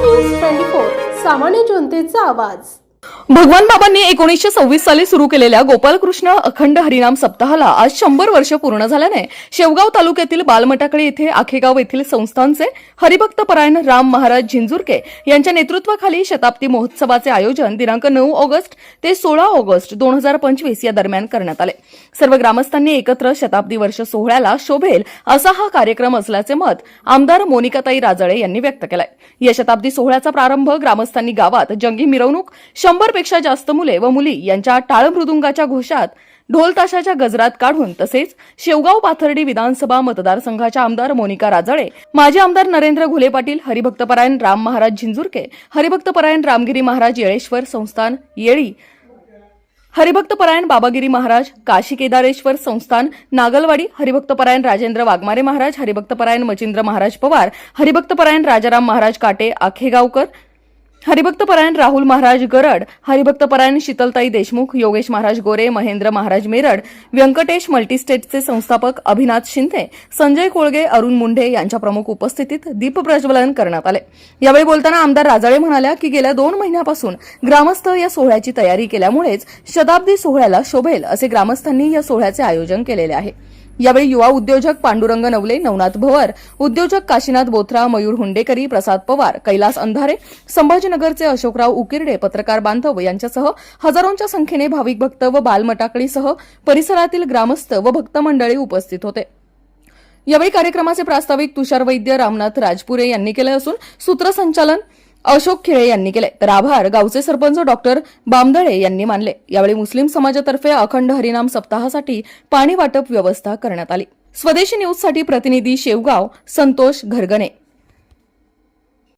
News 24 सामान्य जनतेचा आवाज। भगवान बाबांनी 1926 साली सुरू केलेल्या गोपालकृष्ण अखंड हरिनाम सप्ताहाला आज 100 वर्ष पूर्ण झाल्याने शेवगाव तालुक्यातील बालमटाकळी येथे आखेगाव येथील संस्थानचे हरिभक्त परायण राम महाराज झिंजुरके यांच्या नेतृत्वाखाली शताब्दी महोत्सवाचे आयोजन दिनांक 9 ऑगस्ट ते 16 ऑगस्ट 2025 या दरम्यान करण्यात आले। सर्व ग्रामस्थांनी एकत्र शताब्दी वर्ष सोहळ्याला शोभेल असा हा कार्यक्रम असल्याचे मत आमदार मोनिकाताई राजळे यांनी व्यक्त केले। या शताब्दी सोहळ्याचा प्रारंभ ग्रामस्थांनी गावात जंगी मिरवणूक 100 पेक्षा जास्त मुले व मुली यांच्या टाळ मृदुंगाच्या घोषात ढोल ताशाच्या गजरात काढून तसेच शेवगाव पाथर्डी विधानसभा मतदारसंघाच्या आमदार मोनिका राजळे, माजी आमदार नरेंद्र घुले पाटील, हरिभक्तपरायण राम महाराज झिंजुरके, हरिभक्तपरायण रामगिरी महाराज येळेश्वर संस्थान येळी, हरिभक्तपरायण बाबागिरी महाराज काशी केदारेश्वर संस्थान नागलवाडी, हरिभक्तपरायण राजेंद्र वाघमारे महाराज, हरिभक्तपरायण मचिंद्र महाराज पवार, हरिभक्तपरायण राजाराम महाराज काटे आखेगावकर, हरिभक्तपरायण राहुल महाराज गरड, हरिभक्तपरायण शीतलताई देशमुख, योगेश महाराज गोरे, महेंद्र महाराज मेरड, व्यंकटेश मल्टीस्टेटचे संस्थापक अभिनाथ शिंदे, संजय कोळगे, अरुण मुंढे यांच्या प्रमुख उपस्थितीत दीप प्रज्वलन करण्यात आले। यावेळी बोलताना आमदार राजळे म्हणाल्या की गेल्या 2 महिन्यापासून ग्रामस्थ या सोहळ्याची तयारी केल्यामुळेच शताब्दी सोहळ्याला शोभेल असे ग्रामस्थांनी या सोहळ्याचे आयोजन केलेले आहे। यावेळी युवा उद्योजक पांडुरंग नवले, नवनाथ भवर, उद्योजक काशीनाथ बोथरा, मयूर हुंडेकरी, प्रसाद पवार, कैलास अंधारे, संभाजीनगरचे अशोकराव उकिरडे, पत्रकार बांधव यांच्यासह हजारोंच्या संख्येने भाविक भक्त व बालमटाकळीसह परिसरातील ग्रामस्थ व भक्त मंडळी उपस्थित होते। यावेळी कार्यक्रमाचे प्रास्ताविक तुषार वैद्य, रामनाथ राजपुरे यांनी केले असून सूत्रसंचालन अशोक खिळे यांनी केले, तर आभार गावचे सरपंच डॉक्टर बामदळे यांनी मानले। यावेळी मुस्लिम समाजातर्फे अखंड हरिनाम सप्ताहासाठी पाणी वाटप व्यवस्था करण्यात आली। स्वदेशी न्यूजसाठी प्रतिनिधी शेवगाव संतोष घरगणे।